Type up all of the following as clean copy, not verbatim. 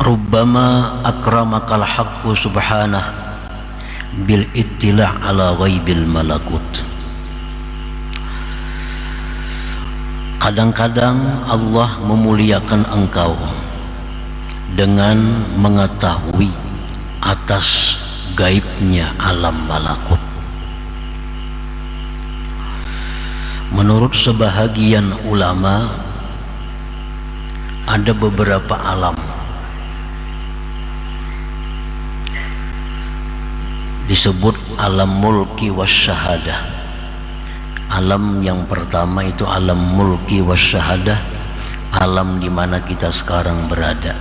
Rubbama akramakal haqqu subhanah bil ittila' ala ghaibil malakut. Kadang-kadang Allah memuliakan engkau dengan mengetahui atas gaibnya alam malakut. Menurut sebahagian ulama, ada beberapa alam. Disebut alam mulki wasyahadah. Alam yang pertama itu alam mulki wasyahadah, alam di mana kita sekarang berada.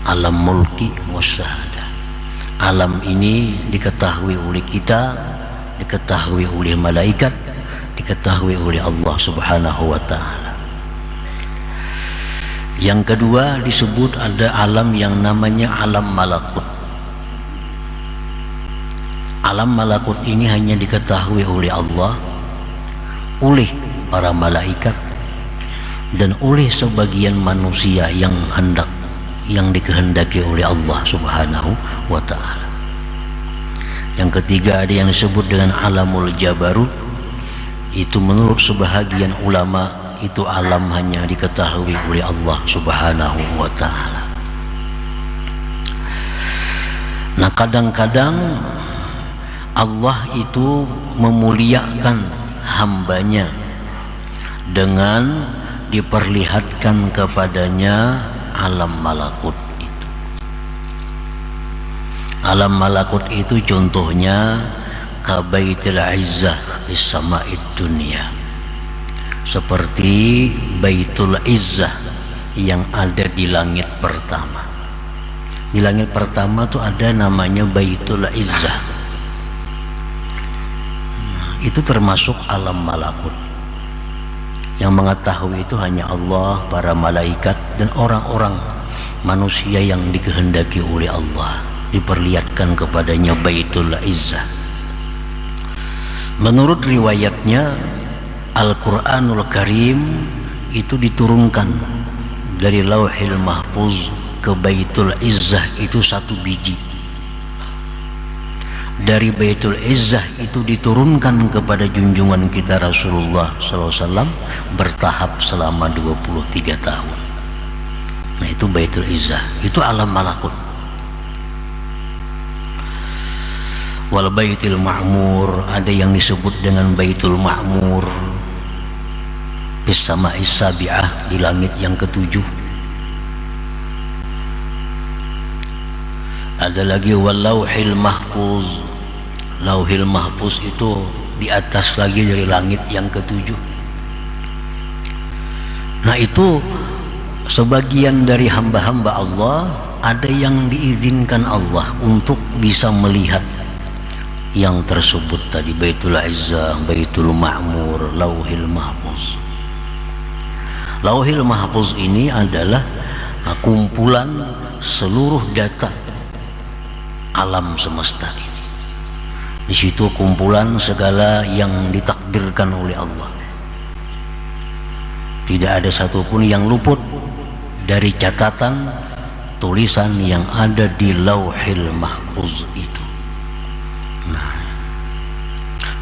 Alam mulki wasyahadah. Alam ini diketahui oleh kita, diketahui oleh malaikat, diketahui oleh Allah Subhanahu wa ta'ala. Yang kedua disebut ada alam yang namanya alam malakut. Alam malakut ini hanya diketahui oleh Allah, oleh para malaikat, dan oleh sebagian manusia yang dikehendaki oleh Allah Subhanahu wa ta'ala. Yang ketiga ada yang disebut dengan alamul jabarut. Itu menurut sebahagian ulama itu alam hanya diketahui oleh Allah Subhanahu wa ta'ala. Nah, kadang-kadang Allah itu memuliakan hambanya dengan diperlihatkan kepadanya alam malakut itu. Alam malakut itu contohnya kabaitil izzah bis sama'id dunya, seperti baitul izzah yang ada di langit pertama. Di langit pertama itu ada namanya baitul izzah. Itu termasuk alam malakut. Yang mengetahui itu hanya Allah, para malaikat, dan orang-orang manusia yang dikehendaki oleh Allah. Diperlihatkan kepadanya baitul izzah. Menurut riwayatnya, Al-Quranul Karim itu diturunkan dari Lauhil Mahfuz ke Baitul Izzah itu 1 biji. Dari Baitul Izzah itu diturunkan kepada junjungan kita Rasulullah SAW bertahap selama 23 tahun. Nah, itu Baitul Izzah, itu alam malakut. Wal Baitul Ma'mur, ada yang disebut dengan Baitul Ma'mur bis sama'is sabi'ah, di langit yang ke-7. Ada lagi wal Lauhil Mahfuz. Lauhil Mahfuz itu di atas lagi dari langit yang ke-7. Nah, itu sebagian dari hamba-hamba Allah, ada yang diizinkan Allah untuk bisa melihat yang tersebut tadi, Baitul Izzah, Baitul Ma'mur, Lauhil Mahfuz. Lauhil Mahfuz ini adalah kumpulan seluruh data alam semesta ini. Di situ kumpulan segala yang ditakdirkan oleh Allah. Tidak ada satupun yang luput dari catatan tulisan yang ada di Lauhil Mahfuz itu. Nah,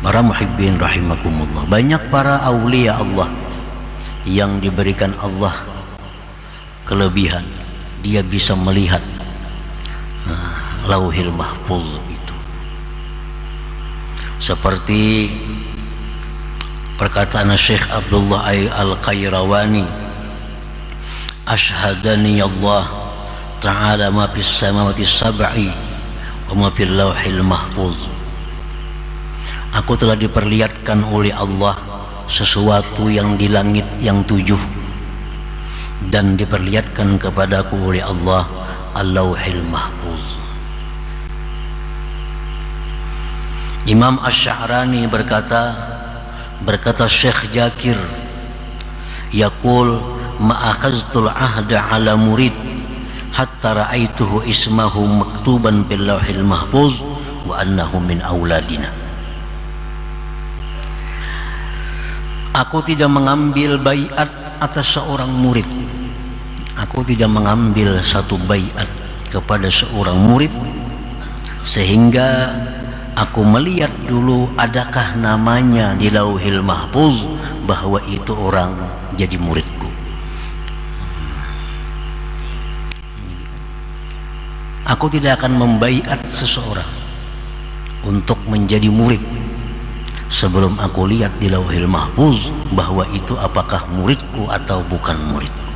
para muhibbin rahimakumullah, banyak para aulia Allah yang diberikan Allah kelebihan, dia bisa melihat Lauhil Mahfuz itu. Seperti perkataan Syekh Abdullah Al-Qayrawani, asyhadani Allah ta'ala ma fis samawati sab'i wa ma fil Lauhil Mahfuz. Aku telah diperlihatkan oleh Allah sesuatu yang di langit yang 7, dan diperlihatkan kepadaku oleh Allah Al-Lauhil Mahfuz. Imam Asy-Sya'rani berkata Syekh Jakir, yaqul ma akhaztul ahda ala murid hatta ra'aituhu ismahu maktuban bil Lauhil Mahfuz wa annahu min auladina. Aku tidak mengambil baiat atas seorang murid aku tidak mengambil satu baiat kepada seorang murid sehingga aku melihat dulu adakah namanya di Lauhil Mahfuz bahwa itu orang jadi muridku. Aku tidak akan membaiat seseorang untuk menjadi murid sebelum aku lihat di Lauhil Mahfuz bahwa itu apakah muridku atau bukan muridku.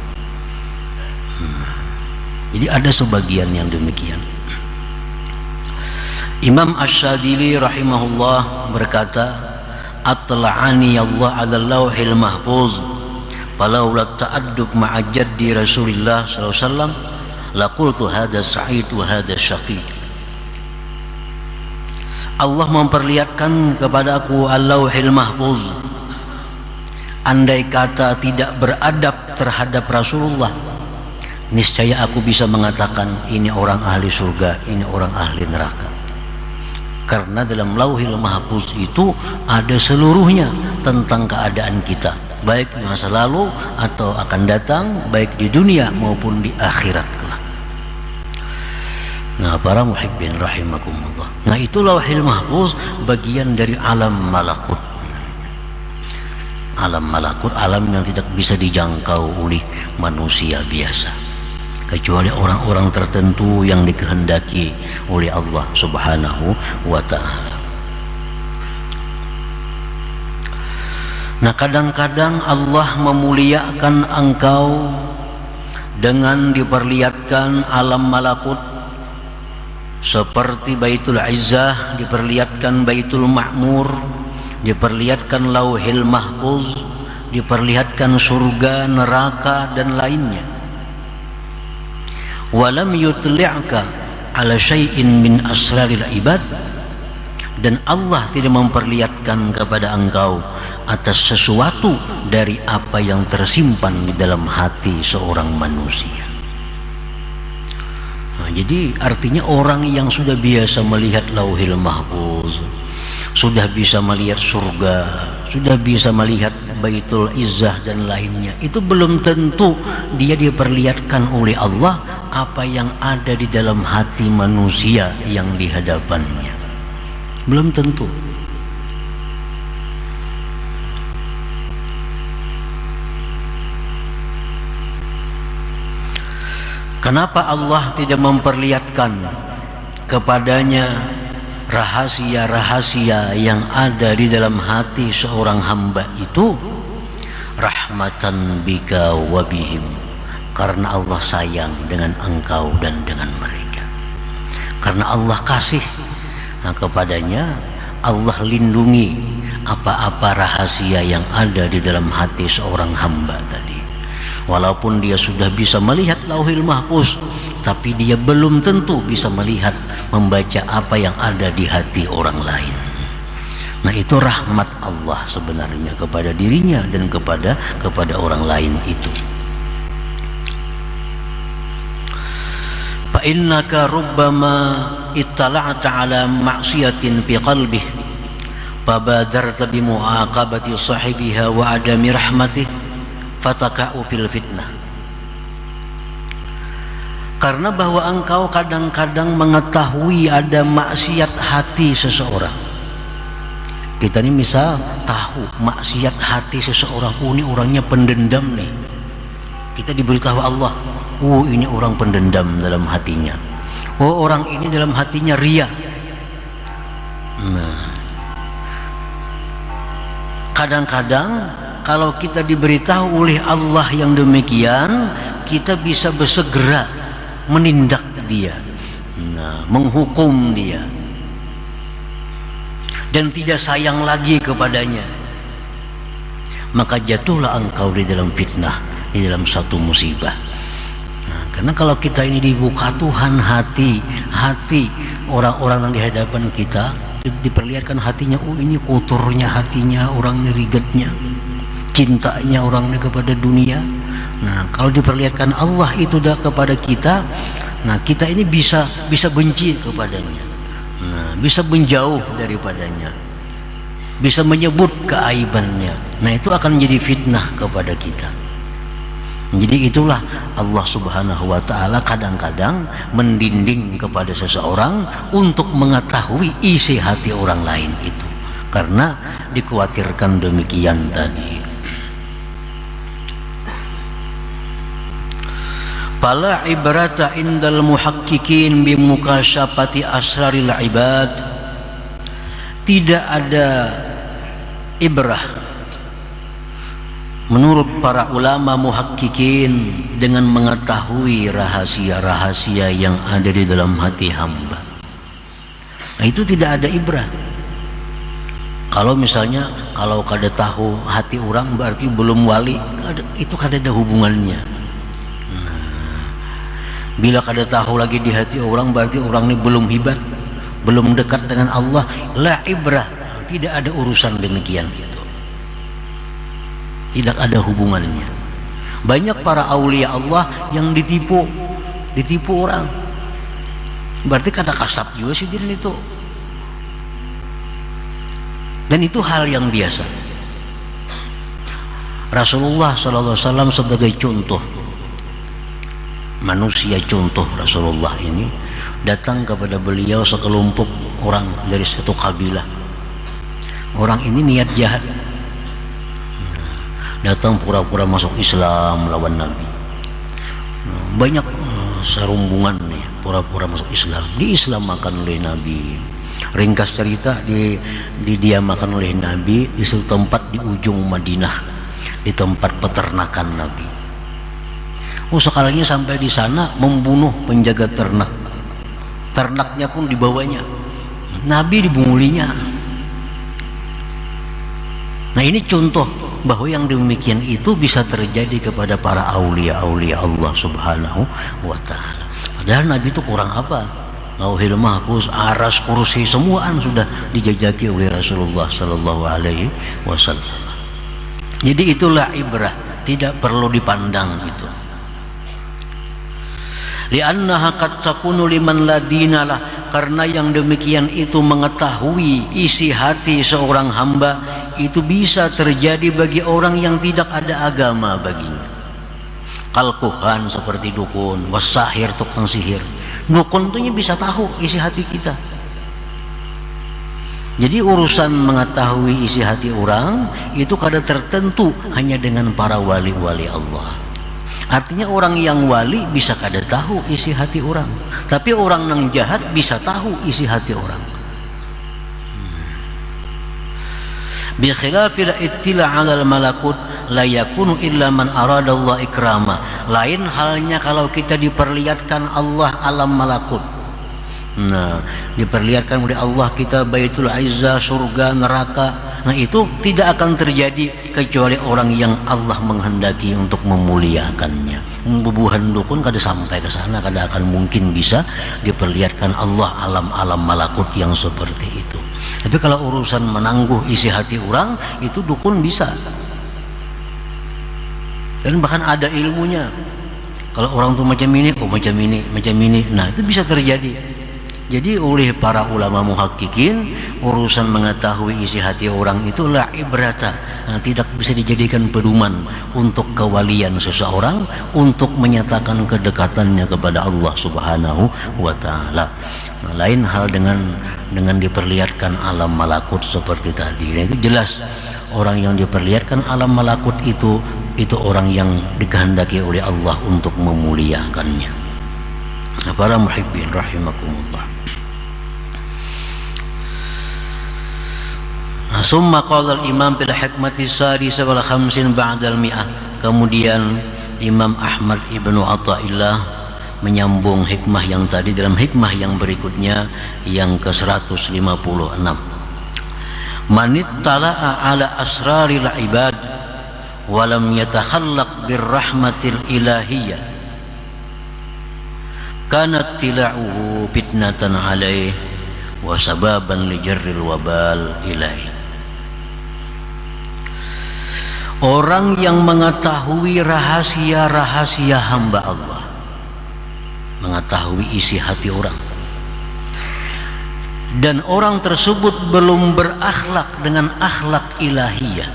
Jadi ada sebagian yang demikian. Imam Asy-Syadzili rahimahullah berkata, atla'ani Allah 'ala Lauhil Mahfuz falaula ta'addub ma'a jaddi Rasulillah sallallahu alaihi wasallam laqultu hadza sa'id wa hadza syaqi. Allah memperlihatkan kepada aku Al-Lauhil Mahfuz. Andai kata tidak beradab terhadap Rasulullah, niscaya aku bisa mengatakan ini orang ahli surga, ini orang ahli neraka. Karena dalam Lauhil Mahfuz itu ada seluruhnya tentang keadaan kita, baik di masa lalu atau akan datang, baik di dunia maupun di akhirat kelak. Nah, para muhibbin rahimakumullah, nah itu Lauhil Mahfuz bagian dari alam malakut. Alam malakut, alam yang tidak bisa dijangkau oleh manusia biasa, kecuali orang-orang tertentu yang dikehendaki oleh Allah Subhanahu wa ta'ala. Nah, kadang-kadang Allah memuliakan engkau dengan diperlihatkan alam malakut seperti Baitul Izzah, diperlihatkan Baitul Ma'mur, diperlihatkan Lauhil Mahfuz, diperlihatkan surga, neraka dan lainnya. Walam yutli'ka ala syai'in min asraril ibad, dan Allah tidak memperlihatkan kepada engkau atas sesuatu dari apa yang tersimpan di dalam hati seorang manusia. Nah, jadi artinya orang yang sudah biasa melihat Lauhil Mahfuz, sudah bisa melihat surga, sudah bisa melihat Baitul Izzah dan lainnya, itu belum tentu dia diperlihatkan oleh Allah apa yang ada di dalam hati manusia yang di hadapannya. Belum tentu. Kenapa Allah tidak memperlihatkan kepadanya rahasia-rahasia yang ada di dalam hati seorang hamba itu? Rahmatan bika wa bihim, karena Allah sayang dengan engkau dan dengan mereka. Karena Allah kasih kepadanya, Allah lindungi apa-apa rahasia yang ada di dalam hati seorang hamba tadi. Walaupun dia sudah bisa melihat Lauhil Mahfuz, tapi dia belum tentu bisa melihat, membaca apa yang ada di hati orang lain. Nah, itu rahmat Allah sebenarnya kepada dirinya dan kepada orang lain itu. Fa innaka rubbama ittala'ta ala ma'siyatin fi qalbihi fabadarta bi mu'aqabati sahibiha wa adami rahmatihi fataka'u fil fitnah. Karena bahwa engkau kadang-kadang mengetahui ada maksiat hati seseorang. Kita ini misal tahu maksiat hati seseorang, ini orangnya pendendam nih. Kita diberitahu Allah, ini orang pendendam dalam hatinya. Orang ini dalam hatinya riya. Nah, kadang-kadang kalau kita diberitahu oleh Allah yang demikian, kita bisa bersegera menindak dia, menghukum dia, dan tidak sayang lagi kepadanya. Maka jatuhlah engkau di dalam fitnah, di dalam satu musibah. Karena kalau kita ini dibuka Tuhan hati orang-orang yang di hadapan kita, diperlihatkan hatinya, ini kotornya hatinya, orangnya rigetnya, cintanya orangnya kepada dunia. Nah, kalau diperlihatkan Allah itu dah kepada kita, nah kita ini bisa benci kepadanya, nah, bisa menjauh daripadanya, bisa menyebut keaibannya. Nah, itu akan menjadi fitnah kepada kita. Jadi itulah Allah Subhanahu wa ta'ala kadang-kadang mendinding kepada seseorang untuk mengetahui isi hati orang lain itu, karena dikhawatirkan demikian tadi. Fala ibrata indal muhaqqiqin bimukasyafati asraril ibad. Tidak ada ibrah menurut para ulama muhaqqiqin dengan mengetahui rahasia-rahasia yang ada di dalam hati hamba. Nah, itu tidak ada ibrah. Kalau misalnya kalau kada tahu hati orang berarti belum wali, itu kada ada hubungannya. Bila kada tahu lagi di hati orang berarti orang ini belum hibat, belum dekat dengan Allah. La ibrah, tidak ada urusan demikian itu, tidak ada hubungannya. Banyak para aulia Allah yang ditipu orang, berarti kada kasap juga sih itu. Dan itu hal yang biasa. Rasulullah SAW sebagai contoh manusia, contoh Rasulullah ini datang kepada beliau sekelompok orang dari satu kabilah. Orang ini niat jahat, datang pura-pura masuk Islam melawan Nabi. Banyak serumbungan nih pura-pura masuk Islam, diislamakan oleh Nabi. Ringkas cerita, didiamakan oleh Nabi di suatu tempat di ujung Madinah, di tempat peternakan Nabi. Sekalinya sampai di sana membunuh penjaga ternak, ternaknya pun dibawanya, Nabi dibungulinya. Nah, ini contoh bahwa yang demikian itu bisa terjadi kepada para aulia-aulia Allah Subhanahu wa ta'ala. Padahal Nabi itu kurang apa? Lauhil mahfuz, aras, kursi, semuaan sudah dijajaki oleh Rasulullah Sallallahu Alaihi Wasallam. Jadi itulah ibrah, tidak perlu dipandang itu. Li'annaha qad takunu liman la dinalah, karena yang demikian itu mengetahui isi hati seorang hamba itu bisa terjadi bagi orang yang tidak ada agama baginya. Kalkuhan seperti dukun, wasahir tukang sihir. Dukun itu bisa tahu isi hati kita. Jadi urusan mengetahui isi hati orang itu kada tertentu hanya dengan para wali-wali Allah. Artinya orang yang wali bisa kada tahu isi hati orang, tapi orang yang jahat bisa tahu isi hati orang. Bi khilafil ittila 'alal malakut la yakunu illa man arada Allah ikrama. Lain halnya kalau kita diperlihatkan Allah alam malakut. Nah, diperlihatkan oleh Allah kita Baitul Izzah, surga, neraka. Nah, itu tidak akan terjadi kecuali orang yang Allah menghendaki untuk memuliakannya. Bubuhan dukun kada sampai ke sana, kada akan mungkin bisa diperlihatkan Allah alam-alam malakut yang seperti itu. Tapi kalau urusan menangguh isi hati orang, itu dukun bisa. Dan bahkan ada ilmunya. Kalau orang tuh macam ini, oh macam ini, macam ini. Nah, itu bisa terjadi. Jadi oleh para ulama muhaqqiqin, urusan mengetahui isi hati orang itu la ibrata, tidak bisa dijadikan pedoman untuk kewalian seseorang, untuk menyatakan kedekatannya kepada Allah Subhanahu wa ta'ala. Nah, lain hal dengan diperlihatkan alam malakut seperti tadi. Nah, itu jelas orang yang diperlihatkan alam malakut itu orang yang dikehendaki oleh Allah untuk memuliakannya. Nah, para muhibbin rahimakumullah. Summa qala al-imam bil hikmati sadisa wal khamsin ba'dal mi'ah. Kemudian Imam Ahmad Ibnu Athaillah menyambung hikmah yang tadi dalam hikmah yang berikutnya yang ke-156. Manit tala'a ala asraril ibad wa lam yatakhallaq birrahmatil ilahiyyah kanat tila'uhu fitnatan alaihi wa sababan li jarril wabal ilaihi. Orang yang mengetahui rahasia-rahasia hamba Allah, mengetahui isi hati orang, dan orang tersebut belum berakhlak dengan akhlak ilahiyah,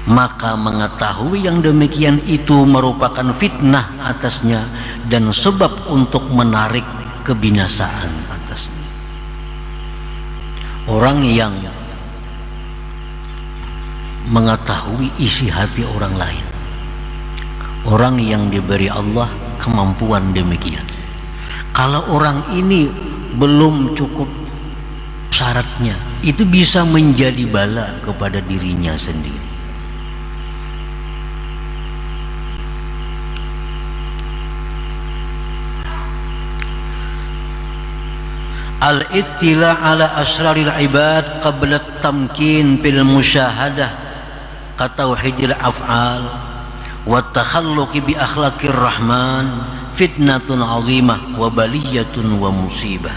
maka mengetahui yang demikian itu merupakan fitnah atasnya dan sebab untuk menarik kebinasaan atasnya. Orang yang mengetahui isi hati orang lain, orang yang diberi Allah kemampuan demikian, kalau orang ini belum cukup syaratnya, itu bisa menjadi bala kepada dirinya sendiri. Al-ittila ala asraril ibad qabla tamkin bil musyahadah ka tauhidil af'al wa takhalluqi bi akhlaqir rahman fitnatun azimah wa baliyatun wa musibah.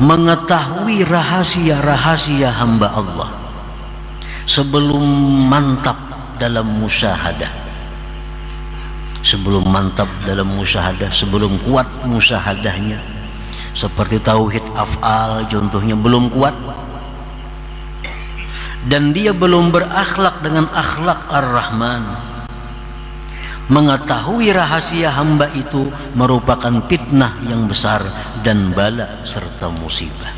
Mengetahui rahasia-rahasia hamba Allah sebelum mantap dalam musyahadah, sebelum mantap dalam musyahadah, sebelum kuat musyahadahnya, seperti tauhid af'al contohnya belum kuat, dan dia belum berakhlak dengan akhlak ar-Rahman. Mengetahui rahasia hamba itu merupakan fitnah yang besar dan bala serta musibah.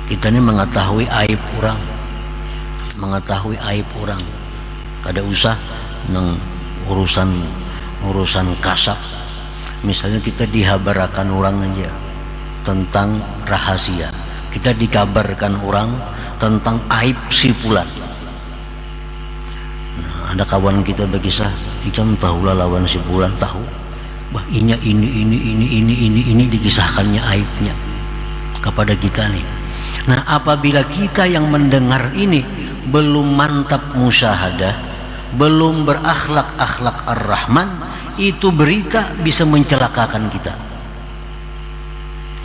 Kita ini mengetahui aib orang, mengetahui aib orang, kada usah nang urusan kasap. Misalnya kita dihabarakan orang aja tentang rahasia, kita dikabarkan orang tentang aib si fulan. Nah, ada kawan kita berkisah, "Icam tahulah lawan si fulan, tahu. Wah, ini dikisahkannya aibnya kepada kita nih." Nah, apabila kita yang mendengar ini belum mantap musyahadah, belum berakhlak akhlak ar-Rahman, itu berita bisa mencelakakan kita,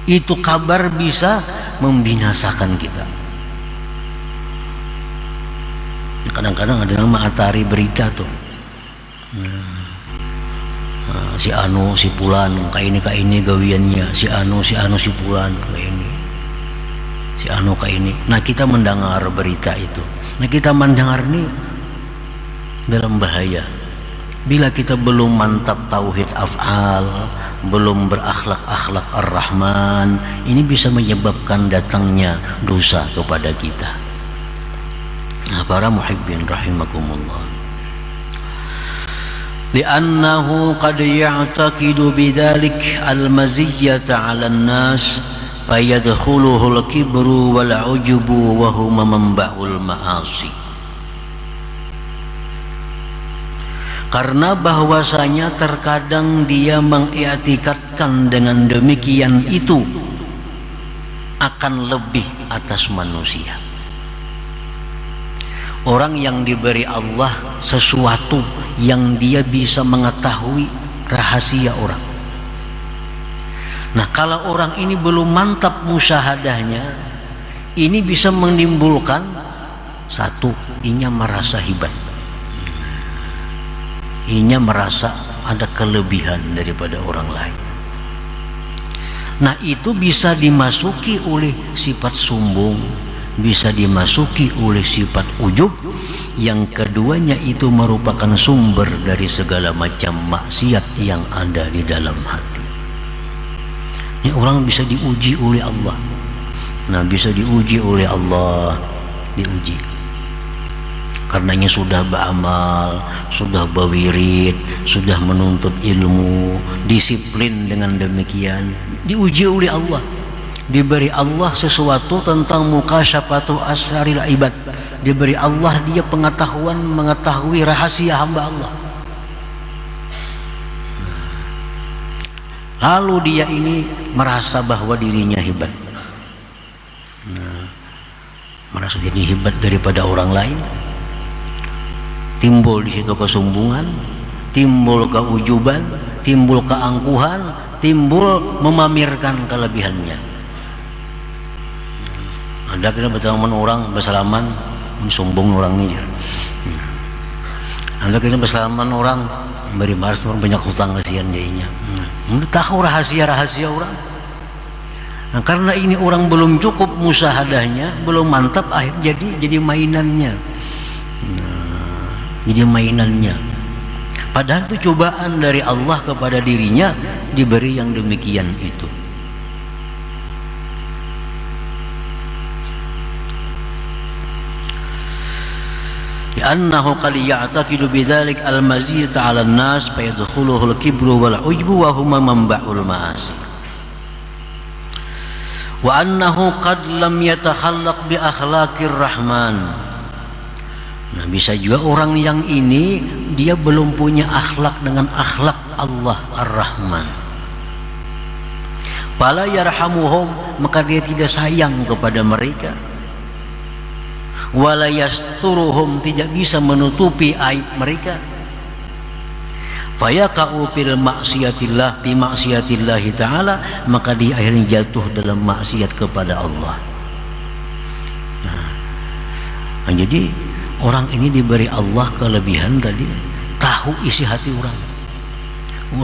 itu kabar bisa membinasakan kita. Kadang-kadang ada yang mengatari berita tuh, si anu si pulan kayak ini gawiannya, si anu si pulan kayak ini, si anu kayak ini. Nah, kita mendengar berita itu, nah kita mendengar nih dalam bahaya. Bila kita belum mantap tauhid af'al, belum berakhlak ar-Rahman, ini bisa menyebabkan datangnya dosa kepada kita. Nah, para muhibbin rahimakumullah, li'annahu qad ya'taqidu bidzalik al-maziyyata 'ala an-nas fayadkhuluhu al-kibru wal 'ujubu wa huma manba'ul ma'asi. Karena bahwasanya terkadang dia mengiktikadkan dengan demikian itu akan lebih atas manusia. Orang yang diberi Allah sesuatu yang dia bisa mengetahui rahasia orang. Nah, kalau orang ini belum mantap musyahadahnya, ini bisa menimbulkan satu, inya merasa hebat, inya merasa ada kelebihan daripada orang lain. Nah, itu bisa dimasuki oleh sifat sombong, bisa dimasuki oleh sifat ujub. Yang keduanya itu merupakan sumber dari segala macam maksiat yang ada di dalam hati. Ini orang bisa diuji oleh Allah. Nah, bisa diuji oleh Allah, diuji karenanya sudah beramal, sudah berwirid, sudah menuntut ilmu, disiplin dengan demikian, diuji oleh Allah, diberi Allah sesuatu tentang mukasyafatu asraril ibad, diberi Allah dia pengetahuan mengetahui rahasia hamba Allah. Lalu dia ini merasa bahwa dirinya hebat, merasa dirinya hebat daripada orang lain. Timbul di situ kesombongan, timbul keujuban, timbul keangkuhan, timbul memamerkan kelebihannya. Ada kita berteman orang bersalaman, sombong orang ini. Ada kita bersalaman orang beri maras, orang banyak hutang kasihan jadinya. Tahu rahasia-rahasia orang. Nah, karena ini orang belum cukup musahadahnya, belum mantap, akhirnya jadi mainannya. Nah, jadi mainannya. Padahal itu cobaan dari Allah kepada dirinya, diberi yang demikian itu. Annahu qad ya'taqidu bidzalik al-maziyata 'ala an-nas fa yadkhuluhu al-kibru wal 'ujbu wa huma manba'ul ma'asi. Wa annahu qad lam yatakhallaq bi akhlaqir rahman. Nah, bisa juga orang yang ini dia belum punya akhlak dengan akhlak Allah Ar-Rahman. Fala yarhamuhum, maka dia tidak sayang kepada mereka. Wala yasturuhum, tidak bisa menutupi aib mereka. Fayaqa'u fil maksiatillah bi maksiatillah taala, maka dia akhirnya jatuh dalam maksiat kepada Allah. Nah, jadi orang ini diberi Allah kelebihan tadi, tahu isi hati orang.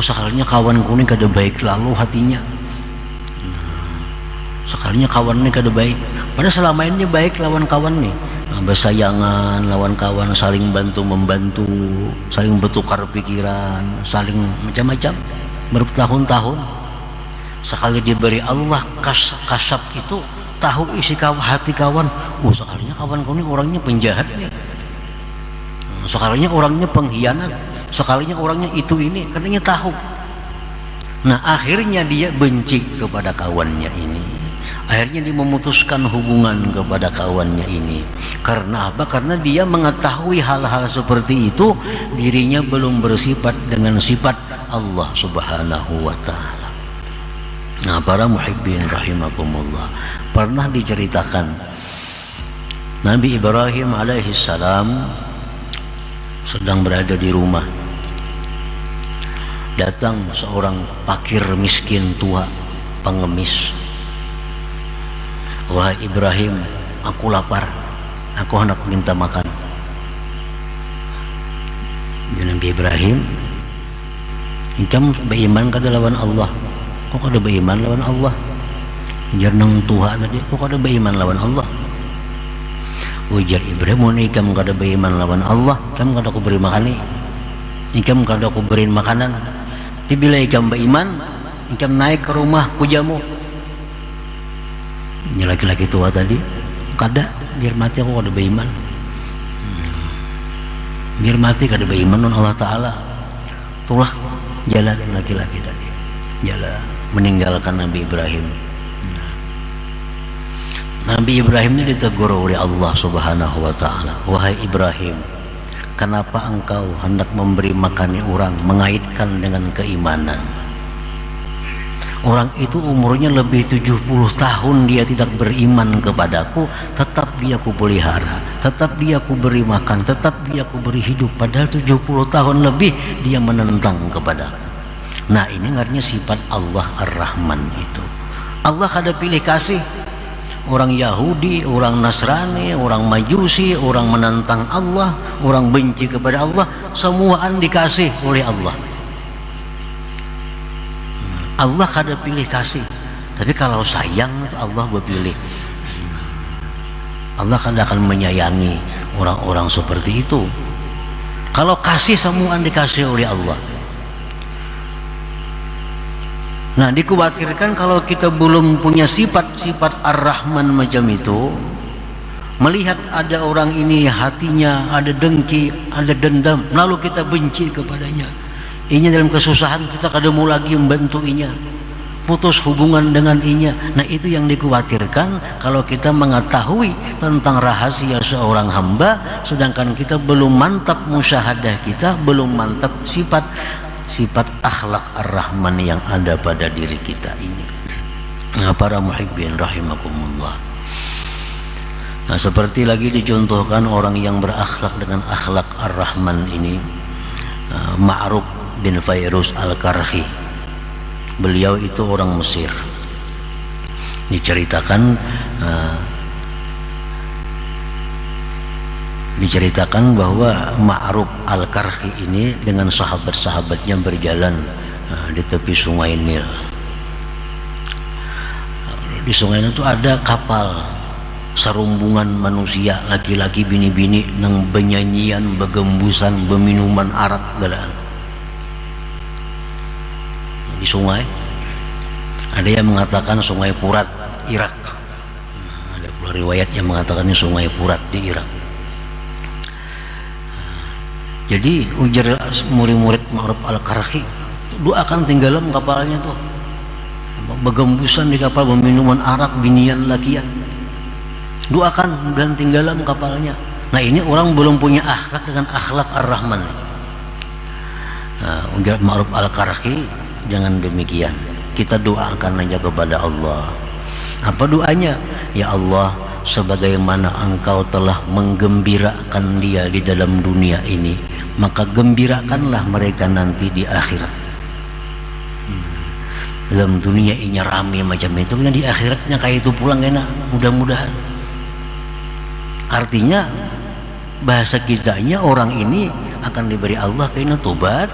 Sekalinya kawan kuning kada baik lalu hatinya. Sekalinya kawannya kada baik, padahal selama ini baik lawan kawan nih. Bersayangan lawan kawan, saling bantu membantu, saling bertukar pikiran, saling macam-macam bertahun-tahun. Sekali diberi Allah kasab itu, tahu isi hati kawan. Sekalinya kawan kau ini orangnya penjahat nih, sekalinya orangnya pengkhianat, sekalinya orangnya itu ini, katanya tahu. Nah, akhirnya dia benci kepada kawannya ini. Akhirnya dia memutuskan hubungan kepada kawannya ini. Karena apa? Karena dia mengetahui hal-hal seperti itu, dirinya belum bersifat dengan sifat Allah Subhanahu wa ta'ala. Nah, para muhibbin rahimakumullah, pernah diceritakan Nabi Ibrahim alaihissalam sedang berada di rumah. Datang seorang fakir miskin tua, pengemis. Wahai Ibrahim, aku lapar, aku hendak minta makan. Nabi Ibrahim, engkau beriman kada lawan Allah? Kok kada beriman lawan Allah? Jarnang tuha tadi, kok kada beriman lawan Allah? Ujar Ibrahim, engkau kada beriman lawan Allah, engkau kada aku beri makan nih, engkau kada aku beri makanan. Tapi bila engkau beriman, engkau naik ke rumah pujamu. Ini laki-laki tua tadi, kada biar mati aku kada beriman. Biar mati kada beriman non Allah Ta'ala. Itulah jalan laki-laki tadi, jalan meninggalkan Nabi Ibrahim. Nabi Ibrahim ini ditegur oleh Allah Subhanahu wa Ta'ala. Wahai Ibrahim, kenapa engkau hendak memberi makan orang, mengaitkan dengan keimanan? Orang itu umurnya lebih 70 tahun dia tidak beriman kepadaku, tetap dia ku pelihara, tetap dia ku beri makan, tetap dia ku beri hidup. Padahal 70 tahun lebih dia menentang kepadaku. Nah, ini artinya sifat Allah Ar-Rahman itu. Allah kada pilih kasih orang Yahudi, orang Nasrani, orang Majusi, orang menentang Allah, orang benci kepada Allah, semuaan dikasih oleh Allah. Allah kada pilih kasih, tapi kalau sayang itu Allah berpilih. Allah kada akan menyayangi orang-orang seperti itu. Kalau kasih, semuaan dikasih oleh Allah. Nah, dikhawatirkan kalau kita belum punya sifat-sifat Ar-Rahman macam itu, melihat ada orang ini hatinya ada dengki, ada dendam, lalu kita benci kepadanya. Inya dalam kesusahan kita kada mau lagi membantu inya, putus hubungan dengan inya. Nah, itu yang dikhawatirkan kalau kita mengetahui tentang rahasia seorang hamba, sedangkan kita belum mantap musyahadah kita, belum mantap sifat akhlak Ar-Rahman yang ada pada diri kita ini. Nah, para muhibbin rahimakumullah, nah, seperti lagi dicontohkan orang yang berakhlak dengan akhlak Ar-Rahman ini, Ma'ruf bin Fairuz Al-Karhi. Beliau itu orang Mesir. Diceritakan bahwa Ma'ruf Al-Karhi ini dengan sahabat-sahabatnya berjalan di tepi sungai Nil. Di sungai itu ada kapal serumbungan manusia, laki-laki bini-bini nang benyanyian, begembusan, beminuman arak galaan di sungai. Ada yang mengatakan sungai Furat Irak, ada pula riwayat yang mengatakan sungai Furat di Irak. Jadi ujar murid-murid Ma'ruf Al-Qarhi, doakan tenggelam kapalnya tuh, begembusan di kapal, beminuman arak, binian lakian, doakan dan tenggelam kapalnya. Nah ini orang belum punya akhlak dengan akhlak Ar-Rahman. Ujar Ma'ruf Al-Qarhi, jangan demikian, kita doakan aja kepada Allah. Apa doanya? Ya Allah, sebagaimana engkau telah menggembirakan dia di dalam dunia ini, maka gembirakanlah mereka nanti di akhirat. Dalam dunia ini rame macam itu, di akhiratnya kayak itu pulang enak, mudah-mudahan. Artinya bahasa kitanya, orang ini akan diberi Allah kena tobat,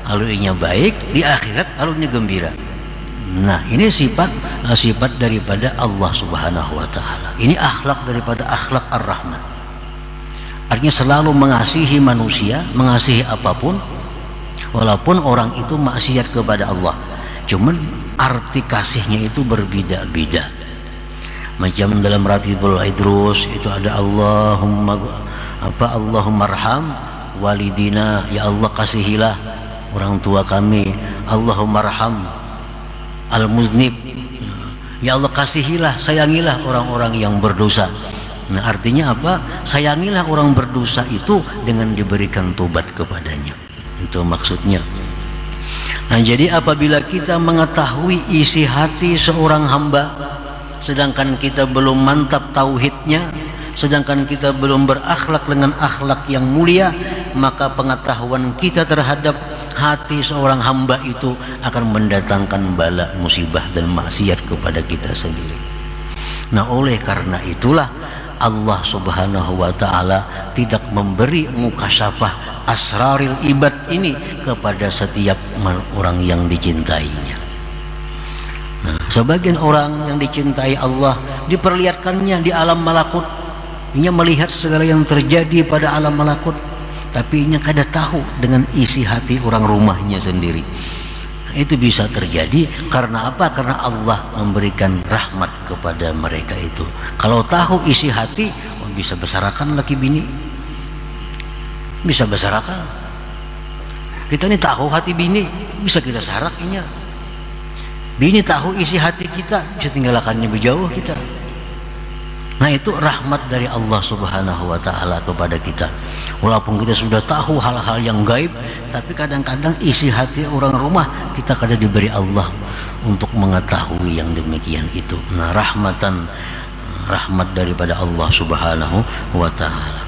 lalu inya baik, di akhirat lalunya gembira. Nah ini sifat daripada Allah Subhanahu wa ta'ala. Ini akhlak daripada akhlak Ar-Rahman. Artinya selalu mengasihi manusia, mengasihi apapun, walaupun orang itu maksiat kepada Allah. Cuman arti kasihnya itu berbeda-beda. Macam dalam Ratibul Idrus itu ada Allahumma arham walidina, ya Allah kasihilah orang tua kami. Allahumma arham al-muznib, ya Allah kasihilah, sayangilah orang-orang yang berdosa. Nah artinya apa? Sayangilah orang berdosa itu dengan diberikan tobat kepadanya, itu maksudnya. Nah jadi apabila kita mengetahui isi hati seorang hamba, sedangkan kita belum mantap tauhidnya, sedangkan kita belum berakhlak dengan akhlak yang mulia, maka pengetahuan kita terhadap hati seorang hamba itu akan mendatangkan bala, musibah dan maksiat kepada kita sendiri. Nah oleh karena itulah Allah Subhanahu wa ta'ala tidak memberi mukasyafah asraril ibad ini kepada setiap orang yang dicintainya. Nah, sebagian orang yang dicintai Allah diperlihatkannya di alam malakut, ia melihat segala yang terjadi pada alam malakut, tapi ia kada tahu dengan isi hati orang rumahnya sendiri. Itu bisa terjadi karena apa? Karena Allah memberikan rahmat kepada mereka itu. Kalau tahu isi hati, bisa besarakan laki bini, bisa besarakan. Kita ini tahu hati bini, bisa kita sarakinya. Bini tahu isi hati kita, bisa tinggalkannya berjauh kita. Nah itu rahmat dari Allah Subhanahu wa ta'ala kepada kita. Walaupun kita sudah tahu hal-hal yang gaib, tapi kadang-kadang isi hati orang rumah kita kadang diberi Allah untuk mengetahui yang demikian itu. Nah rahmat daripada Allah Subhanahu wa ta'ala.